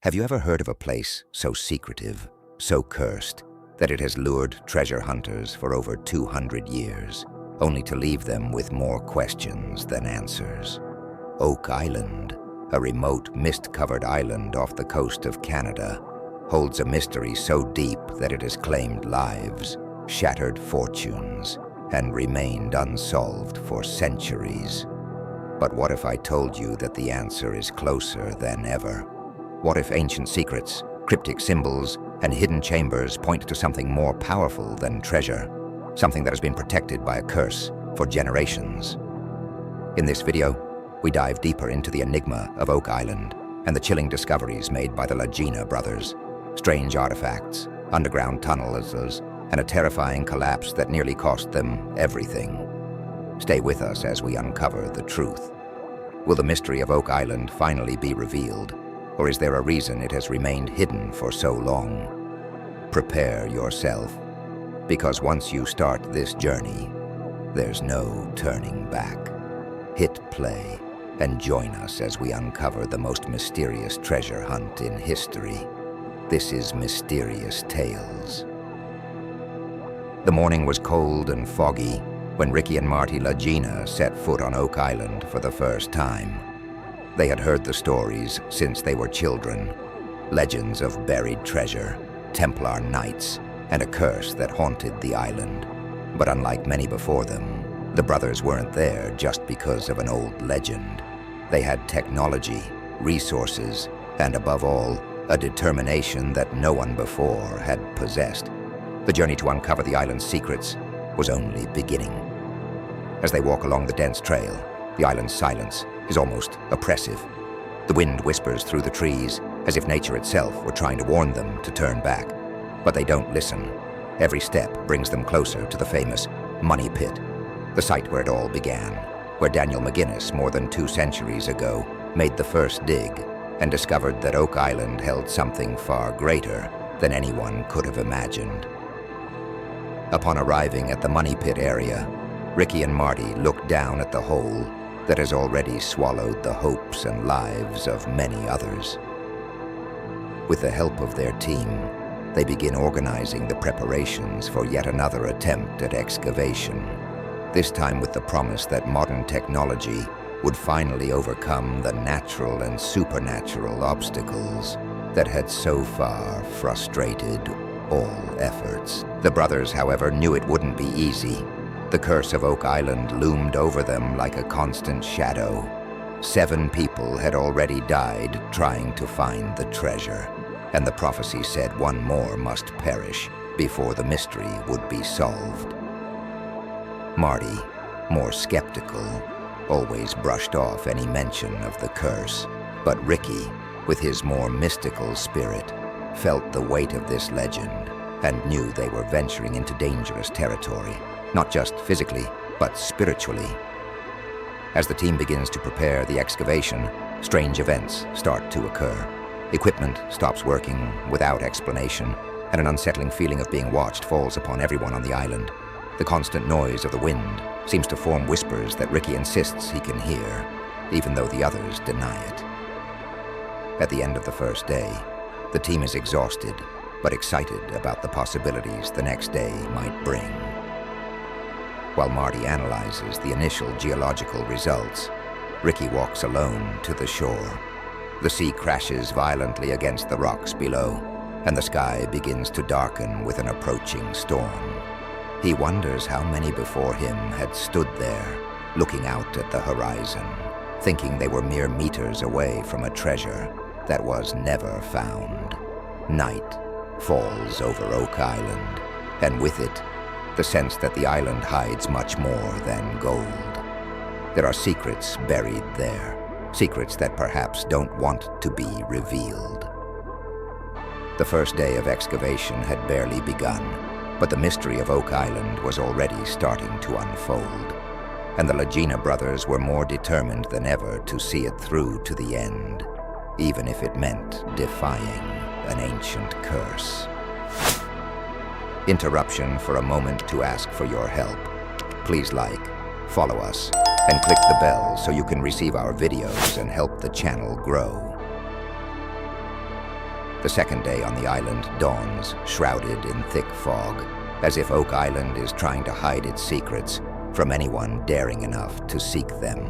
Have you ever heard of a place so secretive, so cursed, that it has lured treasure hunters for over 200 years, only to leave them with more questions than answers? Oak Island, a remote, mist-covered island off the coast of Canada, holds a mystery so deep that it has claimed lives, shattered fortunes, and remained unsolved for centuries. But what if I told you that the answer is closer than ever? What if ancient secrets, cryptic symbols, and hidden chambers point to something more powerful than treasure, something that has been protected by a curse for generations? In this video, we dive deeper into the enigma of Oak Island and the chilling discoveries made by the Lagina brothers, strange artifacts, underground tunnels, and a terrifying collapse that nearly cost them everything. Stay with us as we uncover the truth. Will the mystery of Oak Island finally be revealed? Or is there a reason it has remained hidden for so long? Prepare yourself, because once you start this journey, there's no turning back. Hit play and join us as we uncover the most mysterious treasure hunt in history. This is Mysterious Tales. The morning was cold and foggy when Ricky and Marty Lagina set foot on Oak Island for the first time. They had heard the stories since they were children, legends of buried treasure, Templar knights, and a curse that haunted the island. But unlike many before them, the brothers weren't there just because of an old legend. They had technology, resources, and above all, a determination that no one before had possessed. The journey to uncover the island's secrets was only beginning. As they walk along the dense trail, the island's silence is almost oppressive. The wind whispers through the trees as if nature itself were trying to warn them to turn back. But they don't listen. Every step brings them closer to the famous Money Pit, the site where it all began, where Daniel McGinnis, more than 2 centuries ago, made the first dig and discovered that Oak Island held something far greater than anyone could have imagined. Upon arriving at the Money Pit area, Ricky and Marty looked down at the hole that has already swallowed the hopes and lives of many others. With the help of their team, they begin organizing the preparations for yet another attempt at excavation, this time with the promise that modern technology would finally overcome the natural and supernatural obstacles that had so far frustrated all efforts. The brothers, however, knew it wouldn't be easy. The curse of Oak Island loomed over them like a constant shadow. 7 people had already died trying to find the treasure, and the prophecy said 1 more must perish before the mystery would be solved. Marty, more skeptical, always brushed off any mention of the curse, but Ricky, with his more mystical spirit, felt the weight of this legend and knew they were venturing into dangerous territory. Not just physically, but spiritually. As the team begins to prepare the excavation, strange events start to occur. Equipment stops working without explanation, and an unsettling feeling of being watched falls upon everyone on the island. The constant noise of the wind seems to form whispers that Ricky insists he can hear, even though the others deny it. At the end of the first day, the team is exhausted, but excited about the possibilities the next day might bring. While Marty analyzes the initial geological results, Ricky walks alone to the shore. The sea crashes violently against the rocks below, and the sky begins to darken with an approaching storm. He wonders how many before him had stood there, looking out at the horizon, thinking they were mere meters away from a treasure that was never found. Night falls over Oak Island, and with it, the sense that the island hides much more than gold. There are secrets buried there, secrets that perhaps don't want to be revealed. The first day of excavation had barely begun, but the mystery of Oak Island was already starting to unfold, and the Lagina brothers were more determined than ever to see it through to the end, even if it meant defying an ancient curse. Interruption for a moment to ask for your help. Please like, follow us, and click the bell so you can receive our videos and help the channel grow. The second day on the island dawns, shrouded in thick fog, as if Oak Island is trying to hide its secrets from anyone daring enough to seek them.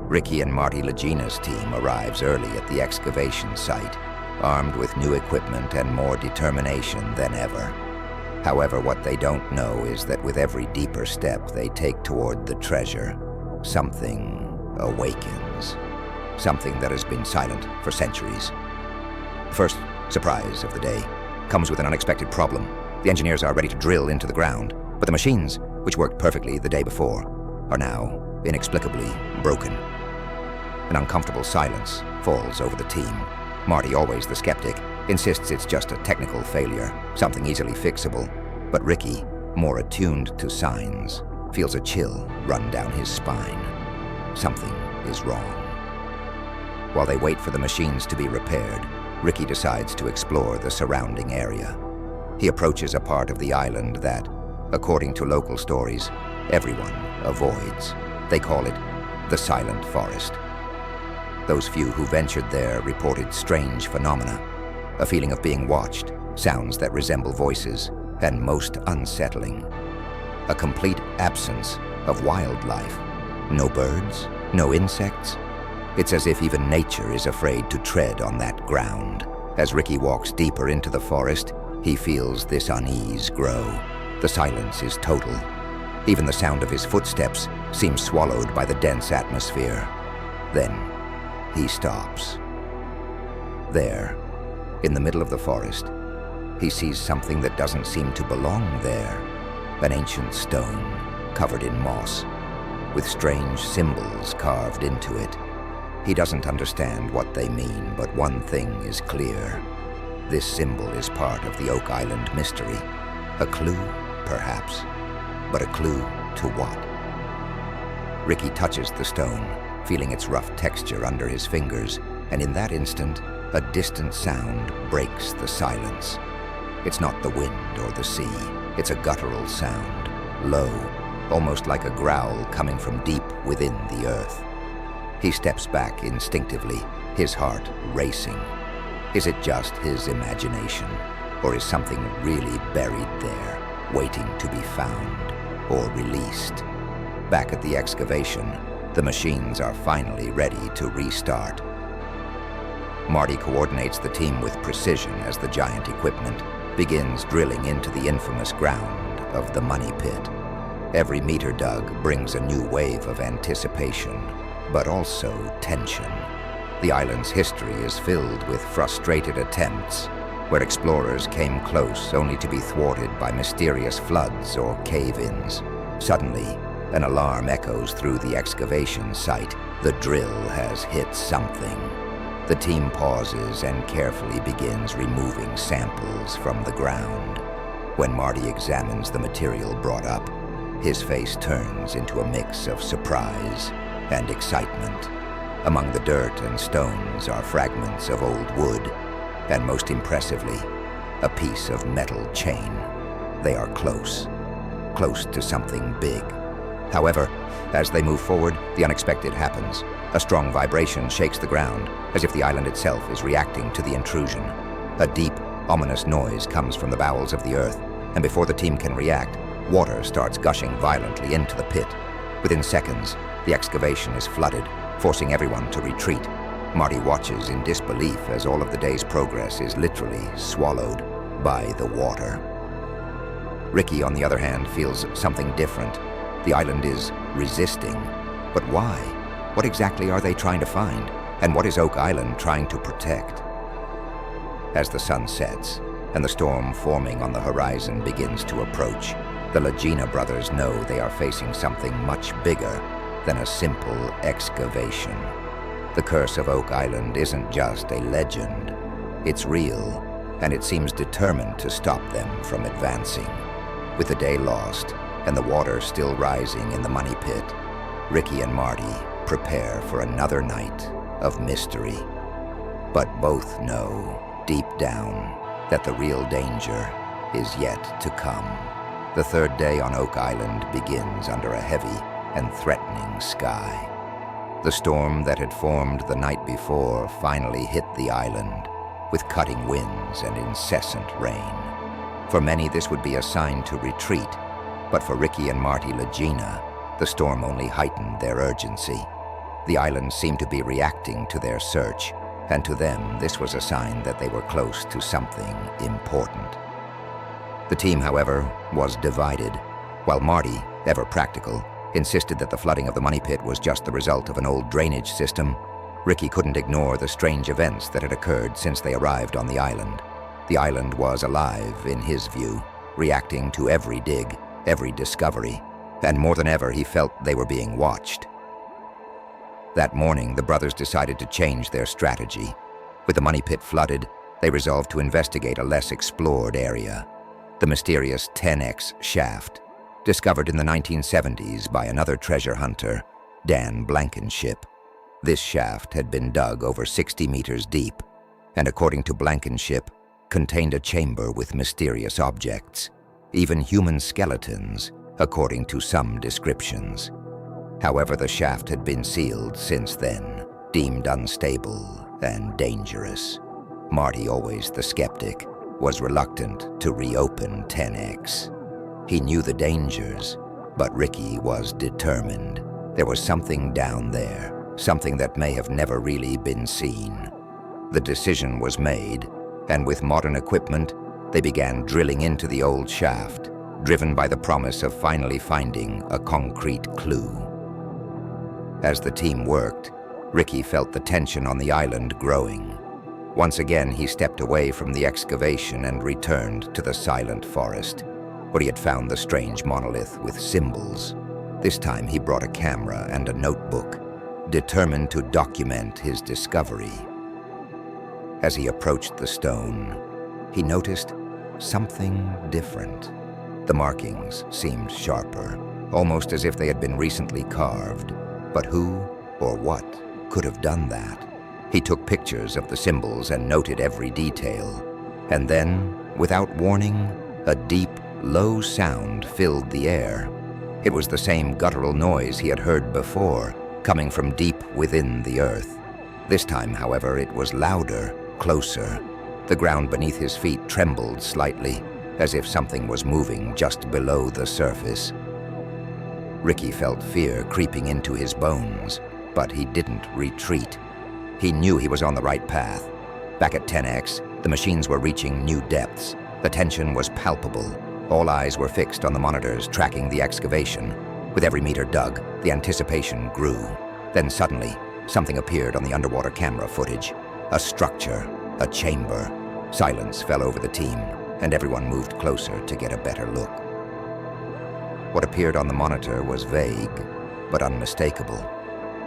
Ricky and Marty Lagina's team arrives early at the excavation site, armed with new equipment and more determination than ever. However, what they don't know is that with every deeper step they take toward the treasure, something awakens. Something that has been silent for centuries. The first surprise of the day comes with an unexpected problem. The engineers are ready to drill into the ground, but the machines, which worked perfectly the day before, are now inexplicably broken. An uncomfortable silence falls over the team. Marty, always the skeptic, insists it's just a technical failure, something easily fixable. But Ricky, more attuned to signs, feels a chill run down his spine. Something is wrong. While they wait for the machines to be repaired, Ricky decides to explore the surrounding area. He approaches a part of the island that, according to local stories, everyone avoids. They call it the Silent Forest. Those few who ventured there reported strange phenomena, a feeling of being watched, sounds that resemble voices, and most unsettling, a complete absence of wildlife. No birds, no insects. It's as if even nature is afraid to tread on that ground. As Ricky walks deeper into the forest, he feels this unease grow. The silence is total. Even the sound of his footsteps seems swallowed by the dense atmosphere. Then, he stops. There, in the middle of the forest, he sees something that doesn't seem to belong there. An ancient stone, covered in moss, with strange symbols carved into it. He doesn't understand what they mean, but one thing is clear. This symbol is part of the Oak Island mystery. A clue, perhaps, but a clue to what? Ricky touches the stone, feeling its rough texture under his fingers, and in that instant, a distant sound breaks the silence. It's not the wind or the sea. It's a guttural sound, low, almost like a growl coming from deep within the earth. He steps back instinctively, his heart racing. Is it just his imagination, or is something really buried there, waiting to be found or released? Back at the excavation, the machines are finally ready to restart. Marty coordinates the team with precision as the giant equipment begins drilling into the infamous ground of the money pit. Every meter dug brings a new wave of anticipation, but also tension. The island's history is filled with frustrated attempts, where explorers came close only to be thwarted by mysterious floods or cave-ins. Suddenly, an alarm echoes through the excavation site. The drill has hit something. The team pauses and carefully begins removing samples from the ground. When Marty examines the material brought up, his face turns into a mix of surprise and excitement. Among the dirt and stones are fragments of old wood, and most impressively, a piece of metal chain. They are close to something big. However, as they move forward, the unexpected happens. A strong vibration shakes the ground, as if the island itself is reacting to the intrusion. A deep, ominous noise comes from the bowels of the earth, and before the team can react, water starts gushing violently into the pit. Within seconds, the excavation is flooded, forcing everyone to retreat. Marty watches in disbelief as all of the day's progress is literally swallowed by the water. Ricky, on the other hand, feels something different. The island is resisting. But why? What exactly are they trying to find? And what is Oak Island trying to protect? As the sun sets and the storm forming on the horizon begins to approach, the Lagina brothers know they are facing something much bigger than a simple excavation. The curse of Oak Island isn't just a legend. It's real, and it seems determined to stop them from advancing. With the day lost and the water still rising in the money pit, Ricky and Marty prepare for another night of mystery. But both know, deep down, that the real danger is yet to come. The third day on Oak Island begins under a heavy and threatening sky. The storm that had formed the night before finally hit the island, with cutting winds and incessant rain. For many, this would be a sign to retreat, but for Ricky and Marty Lagina, the storm only heightened their urgency. The island seemed to be reacting to their search, and to them, this was a sign that they were close to something important. The team, however, was divided. While Marty, ever practical, insisted that the flooding of the money pit was just the result of an old drainage system, Ricky couldn't ignore the strange events that had occurred since they arrived on the island. The island was alive, in his view, reacting to every dig, every discovery, and more than ever, he felt they were being watched. That morning, the brothers decided to change their strategy. With the money pit flooded, they resolved to investigate a less explored area, the mysterious 10X shaft, discovered in the 1970s by another treasure hunter, Dan Blankenship. This shaft had been dug over 60 meters deep, and according to Blankenship, contained a chamber with mysterious objects, even human skeletons, according to some descriptions. However, the shaft had been sealed since then, deemed unstable and dangerous. Marty, always the skeptic, was reluctant to reopen 10X. He knew the dangers, but Ricky was determined. There was something down there, something that may have never really been seen. The decision was made, and with modern equipment, they began drilling into the old shaft, driven by the promise of finally finding a concrete clue. As the team worked, Ricky felt the tension on the island growing. Once again, he stepped away from the excavation and returned to the silent forest, where he had found the strange monolith with symbols. This time he brought a camera and a notebook, determined to document his discovery. As he approached the stone, he noticed something different. The markings seemed sharper, almost as if they had been recently carved. But who or what could have done that? He took pictures of the symbols and noted every detail. And then, without warning, a deep, low sound filled the air. It was the same guttural noise he had heard before, coming from deep within the earth. This time, however, it was louder, closer. The ground beneath his feet trembled slightly, as if something was moving just below the surface. Ricky felt fear creeping into his bones, but he didn't retreat. He knew he was on the right path. Back at 10X, the machines were reaching new depths. The tension was palpable. All eyes were fixed on the monitors tracking the excavation. With every meter dug, the anticipation grew. Then suddenly, something appeared on the underwater camera footage. A structure, a chamber. Silence fell over the team, and everyone moved closer to get a better look. What appeared on the monitor was vague, but unmistakable.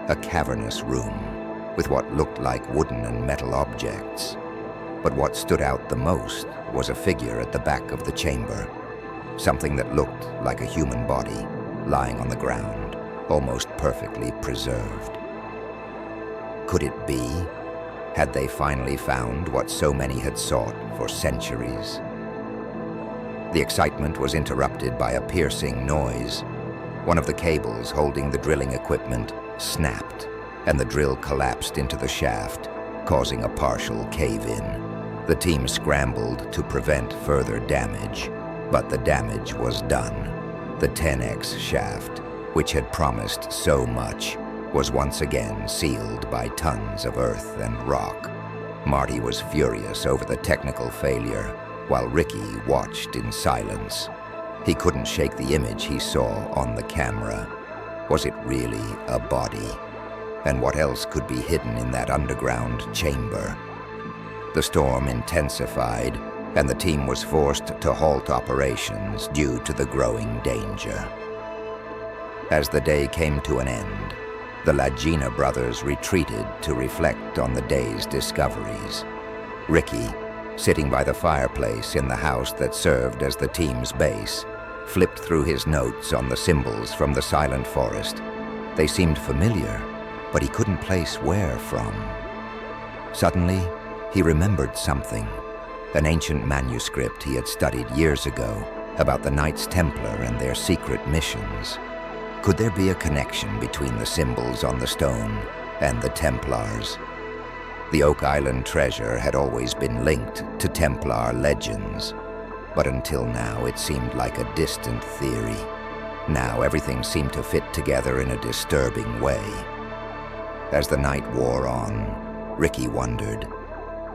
A cavernous room, with what looked like wooden and metal objects. But what stood out the most was a figure at the back of the chamber. Something that looked like a human body, lying on the ground, almost perfectly preserved. Could it be? Had they finally found what so many had sought for centuries? The excitement was interrupted by a piercing noise. One of the cables holding the drilling equipment snapped, and the drill collapsed into the shaft, causing a partial cave-in. The team scrambled to prevent further damage, but the damage was done. The 10X shaft, which had promised so much, was once again sealed by tons of earth and rock. Marty was furious over the technical failure, while Ricky watched in silence. He couldn't shake the image he saw on the camera. Was it really a body? And what else could be hidden in that underground chamber? The storm intensified, and the team was forced to halt operations due to the growing danger. As the day came to an end, the Lagina brothers retreated to reflect on the day's discoveries. Ricky, sitting by the fireplace in the house that served as the team's base, flipped through his notes on the symbols from the silent forest. They seemed familiar, but he couldn't place where from. Suddenly, he remembered something, an ancient manuscript he had studied years ago about the Knights Templar and their secret missions. Could there be a connection between the symbols on the stone and the Templars? The Oak Island treasure had always been linked to Templar legends, but until now it seemed like a distant theory. Now everything seemed to fit together in a disturbing way. As the night wore on, Ricky wondered,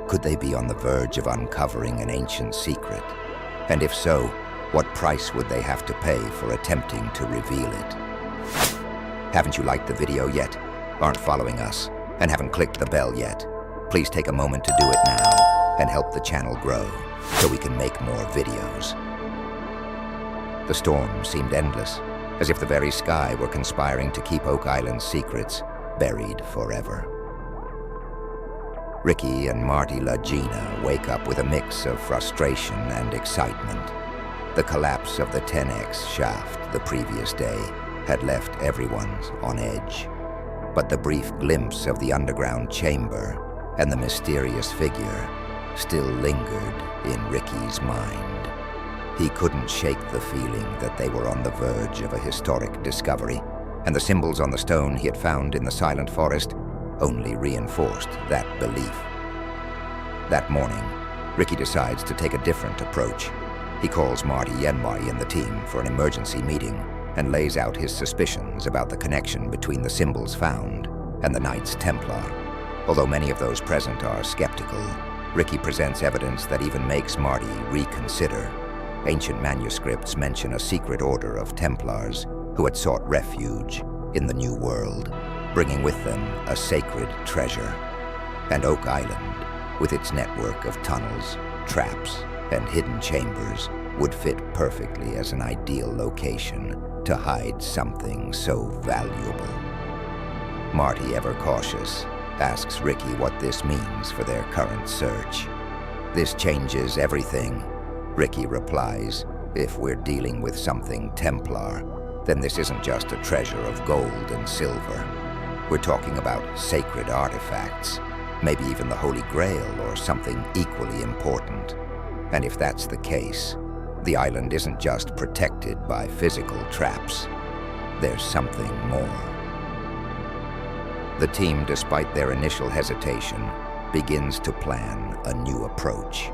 could they be on the verge of uncovering an ancient secret? And if so, what price would they have to pay for attempting to reveal it? Haven't you liked the video yet? Aren't following us? And haven't clicked the bell yet? Please take a moment to do it now and help the channel grow so we can make more videos. The storm seemed endless, as if the very sky were conspiring to keep Oak Island's secrets buried forever. Ricky and Marty Lagina wake up with a mix of frustration and excitement. The collapse of the 10X shaft the previous day had left everyone on edge. But the brief glimpse of the underground chamber and the mysterious figure still lingered in Ricky's mind. He couldn't shake the feeling that they were on the verge of a historic discovery, and the symbols on the stone he had found in the silent forest only reinforced that belief. That morning, Ricky decides to take a different approach. He calls Marty and the team for an emergency meeting and lays out his suspicions about the connection between the symbols found and the Knights Templar. Although many of those present are skeptical, Ricky presents evidence that even makes Marty reconsider. Ancient manuscripts mention a secret order of Templars who had sought refuge in the New World, bringing with them a sacred treasure. And Oak Island, with its network of tunnels, traps, and hidden chambers, would fit perfectly as an ideal location to hide something so valuable. Marty, ever cautious, asks Ricky what this means for their current search. "This changes everything," Ricky replies. "If we're dealing with something Templar, then this isn't just a treasure of gold and silver. We're talking about sacred artifacts, maybe even the Holy Grail or something equally important. And if that's the case, the island isn't just protected by physical traps. There's something more." The team, despite their initial hesitation, begins to plan a new approach.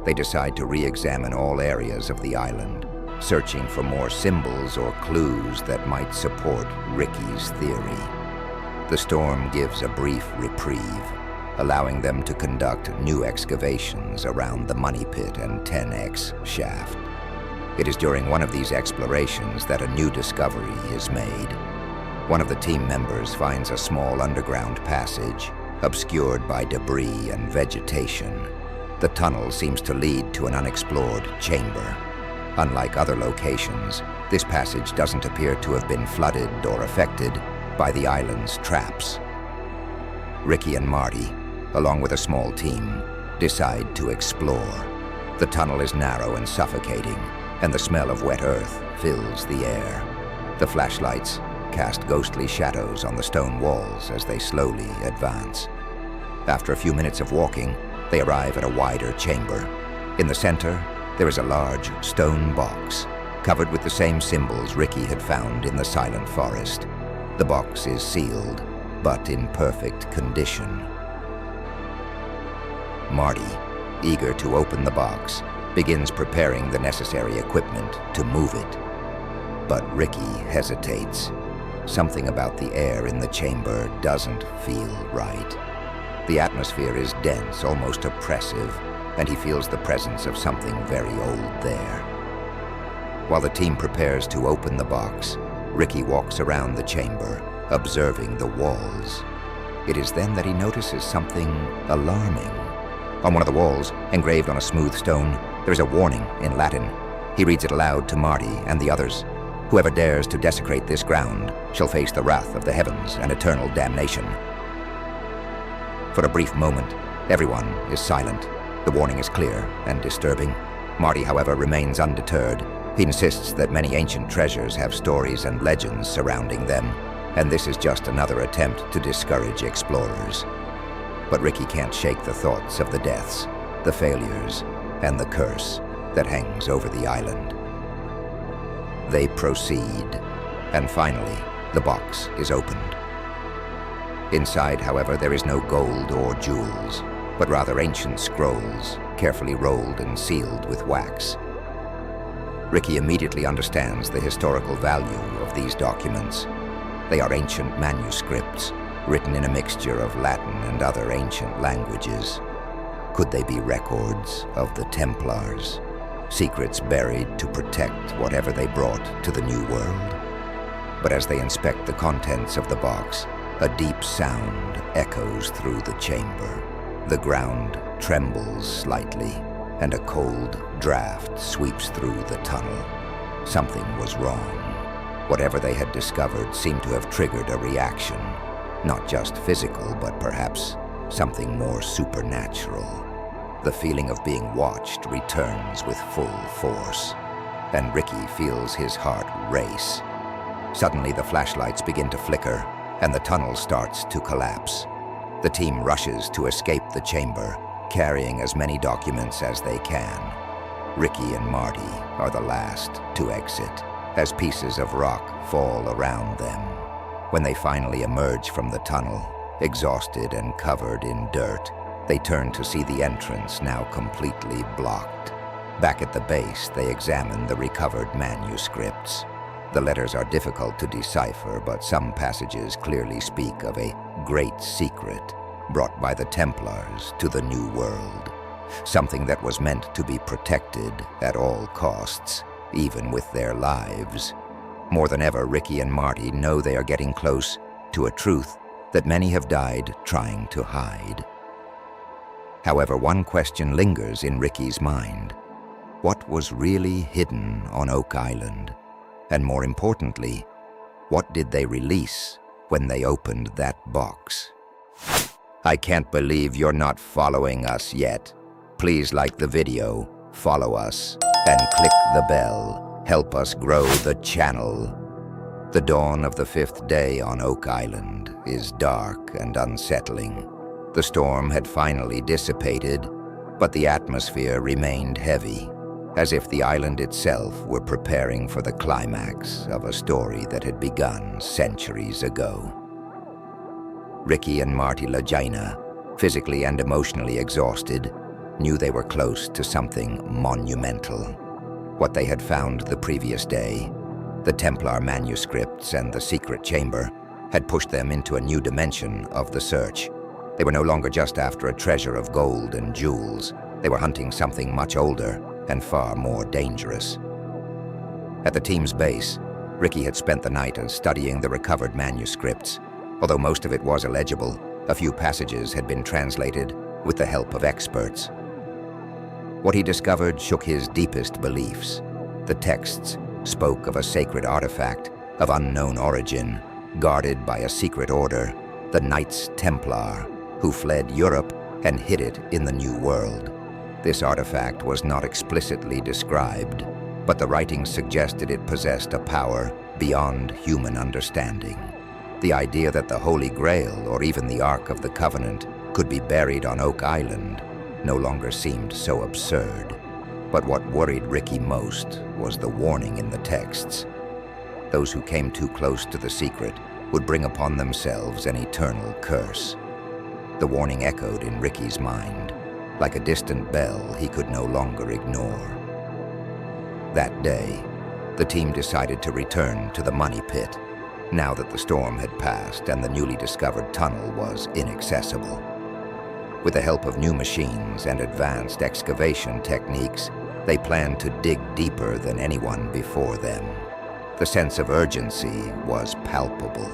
They decide to re-examine all areas of the island, searching for more symbols or clues that might support Ricky's theory. The storm gives a brief reprieve, allowing them to conduct new excavations around the Money Pit and 10X shaft. It is during one of these explorations that a new discovery is made. One of the team members finds a small underground passage, obscured by debris and vegetation. The tunnel seems to lead to an unexplored chamber. Unlike other locations, this passage doesn't appear to have been flooded or affected by the island's traps. Ricky and Marty, along with a small team, decide to explore. The tunnel is narrow and suffocating, and the smell of wet earth fills the air. The flashlights cast ghostly shadows on the stone walls as they slowly advance. After a few minutes of walking, they arrive at a wider chamber. In the center, there is a large stone box, covered with the same symbols Ricky had found in the silent forest. The box is sealed, but in perfect condition. Marty, eager to open the box, begins preparing the necessary equipment to move it. But Ricky hesitates. Something about the air in the chamber doesn't feel right. The atmosphere is dense, almost oppressive, and he feels the presence of something very old there. While the team prepares to open the box, Ricky walks around the chamber, observing the walls. It is then that he notices something alarming. On one of the walls, engraved on a smooth stone, there is a warning in Latin. He reads it aloud to Marty and the others. "Whoever dares to desecrate this ground shall face the wrath of the heavens and eternal damnation." For a brief moment, everyone is silent. The warning is clear and disturbing. Marty, however, remains undeterred. He insists that many ancient treasures have stories and legends surrounding them, and this is just another attempt to discourage explorers. But Ricky can't shake the thoughts of the deaths, the failures, and the curse that hangs over the island. They proceed, and finally, the box is opened. Inside, however, there is no gold or jewels, but rather ancient scrolls, carefully rolled and sealed with wax. Ricky immediately understands the historical value of these documents. They are ancient manuscripts, written in a mixture of Latin and other ancient languages. Could they be records of the Templars? Secrets buried to protect whatever they brought to the New World? But as they inspect the contents of the box, a deep sound echoes through the chamber. The ground trembles slightly, and a cold draft sweeps through the tunnel. Something was wrong. Whatever they had discovered seemed to have triggered a reaction, not just physical, but perhaps something more supernatural. The feeling of being watched returns with full force, and Ricky feels his heart race. Suddenly, the flashlights begin to flicker, and the tunnel starts to collapse. The team rushes to escape the chamber, carrying as many documents as they can. Ricky and Marty are the last to exit, as pieces of rock fall around them. When they finally emerge from the tunnel, exhausted and covered in dirt, they turn to see the entrance now completely blocked. Back at the base, they examine the recovered manuscripts. The letters are difficult to decipher, but some passages clearly speak of a great secret brought by the Templars to the New World, something that was meant to be protected at all costs, even with their lives. More than ever, Ricky and Marty know they are getting close to a truth that many have died trying to hide. However, one question lingers in Ricky's mind. What was really hidden on Oak Island? And more importantly, what did they release when they opened that box? I can't believe you're not following us yet. Please like the video, follow us, and click the bell. Help us grow the channel. The dawn of the 5th day on Oak Island is dark and unsettling. The storm had finally dissipated, but the atmosphere remained heavy, as if the island itself were preparing for the climax of a story that had begun centuries ago. Ricky and Marty Lagina, physically and emotionally exhausted, knew they were close to something monumental. What they had found the previous day, the Templar manuscripts and the secret chamber, had pushed them into a new dimension of the search. They were no longer just after a treasure of gold and jewels. They were hunting something much older and far more dangerous. At the team's base, Ricky had spent the night studying the recovered manuscripts. Although most of it was illegible, a few passages had been translated with the help of experts. What he discovered shook his deepest beliefs. The texts spoke of a sacred artifact of unknown origin, guarded by a secret order, the Knights Templar, who fled Europe and hid it in the New World. This artifact was not explicitly described, but the writings suggested it possessed a power beyond human understanding. The idea that the Holy Grail, or even the Ark of the Covenant, could be buried on Oak Island no longer seemed so absurd. But what worried Ricky most was the warning in the texts. Those who came too close to the secret would bring upon themselves an eternal curse. The warning echoed in Ricky's mind, like a distant bell he could no longer ignore. That day, the team decided to return to the money pit, now that the storm had passed and the newly discovered tunnel was inaccessible. With the help of new machines and advanced excavation techniques, they planned to dig deeper than anyone before them. The sense of urgency was palpable,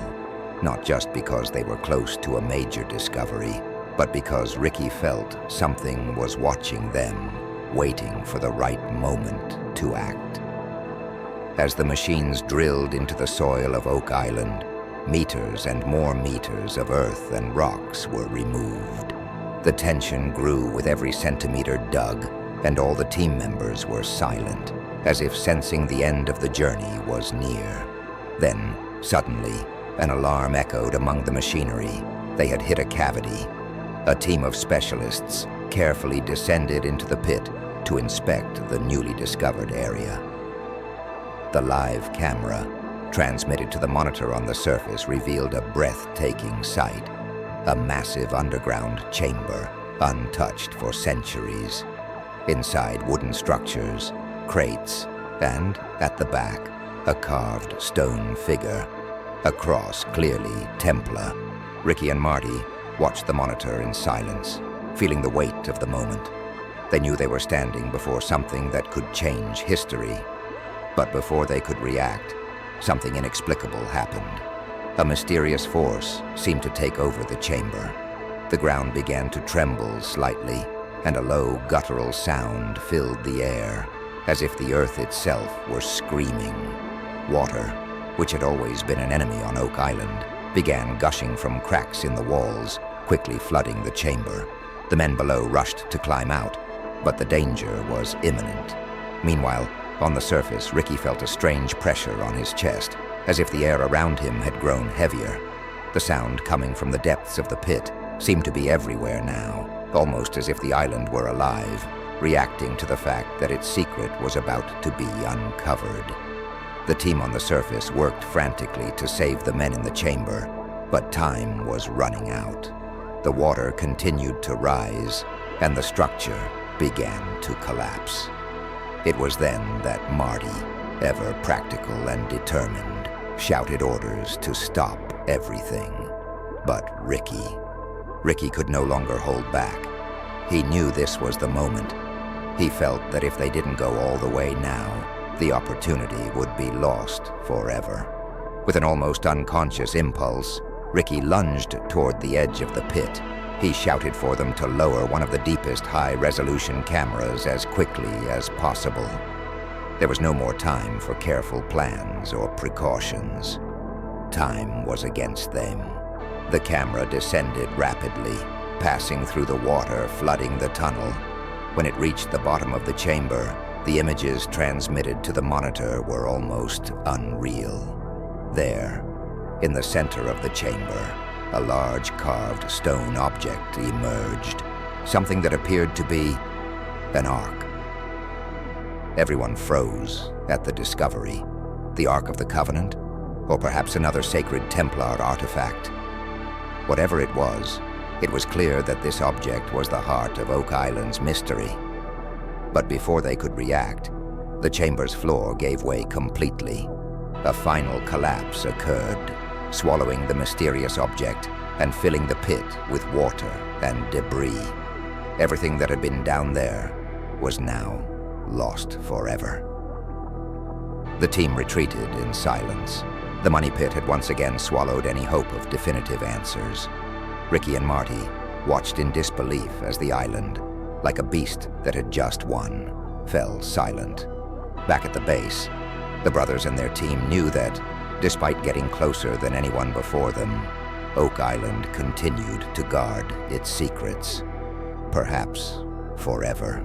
not just because they were close to a major discovery, but because Ricky felt something was watching them, waiting for the right moment to act. As the machines drilled into the soil of Oak Island, meters and more meters of earth and rocks were removed. The tension grew with every centimeter dug, and all the team members were silent, as if sensing the end of the journey was near. Then, suddenly, an alarm echoed among the machinery. They had hit a cavity. A team of specialists carefully descended into the pit to inspect the newly discovered area. The live camera, transmitted to the monitor on the surface, revealed a breathtaking sight. a massive underground chamber, untouched for centuries. Inside, wooden structures, crates, and, at the back, a carved stone figure. A cross, clearly Templar. Ricky and Marty watched the monitor in silence, feeling the weight of the moment. They knew they were standing before something that could change history. But before they could react, something inexplicable happened. A mysterious force seemed to take over the chamber. The ground began to tremble slightly, and a low, guttural sound filled the air, as if the earth itself were screaming. Water, which had always been an enemy on Oak Island, began gushing from cracks in the walls, quickly flooding the chamber. The men below rushed to climb out, but the danger was imminent. Meanwhile, on the surface, Ricky felt a strange pressure on his chest, as if the air around him had grown heavier. The sound coming from the depths of the pit seemed to be everywhere now, almost as if the island were alive, reacting to the fact that its secret was about to be uncovered. The team on the surface worked frantically to save the men in the chamber, but time was running out. The water continued to rise, and the structure began to collapse. It was then that Marty, ever practical and determined, shouted orders to stop everything. But Ricky could no longer hold back. He knew this was the moment. He felt that if they didn't go all the way now, the opportunity would be lost forever. With an almost unconscious impulse, Ricky lunged toward the edge of the pit. He shouted for them to lower one of the deepest high-resolution cameras as quickly as possible. There was no more time for careful plans or precautions. Time was against them. The camera descended rapidly, passing through the water, flooding the tunnel. When it reached the bottom of the chamber, the images transmitted to the monitor were almost unreal. There, in the center of the chamber, a large carved stone object emerged, something that appeared to be an ark. Everyone froze at the discovery. The Ark of the Covenant, or perhaps another sacred Templar artifact. Whatever it was clear that this object was the heart of Oak Island's mystery. But before they could react, the chamber's floor gave way completely. A final collapse occurred, swallowing the mysterious object and filling the pit with water and debris. Everything that had been down there was now lost forever. The team retreated in silence. The money pit had once again swallowed any hope of definitive answers. Ricky and Marty watched in disbelief as the island, like a beast that had just won, fell silent. Back at the base, the brothers and their team knew that, despite getting closer than anyone before them, Oak Island continued to guard its secrets, perhaps forever.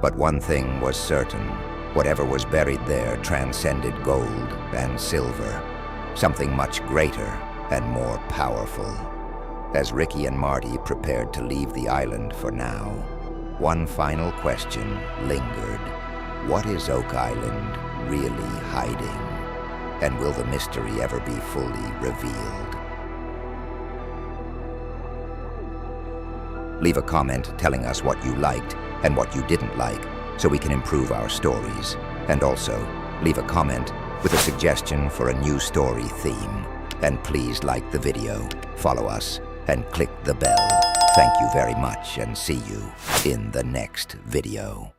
But one thing was certain: whatever was buried there transcended gold and silver, something much greater and more powerful. As Ricky and Marty prepared to leave the island for now, one final question lingered. What is Oak Island really hiding? And will the mystery ever be fully revealed? Leave a comment telling us what you liked and what you didn't like, so we can improve our stories. And also, leave a comment with a suggestion for a new story theme. And please like the video, follow us, and click the bell. Thank you very much, and see you in the next video.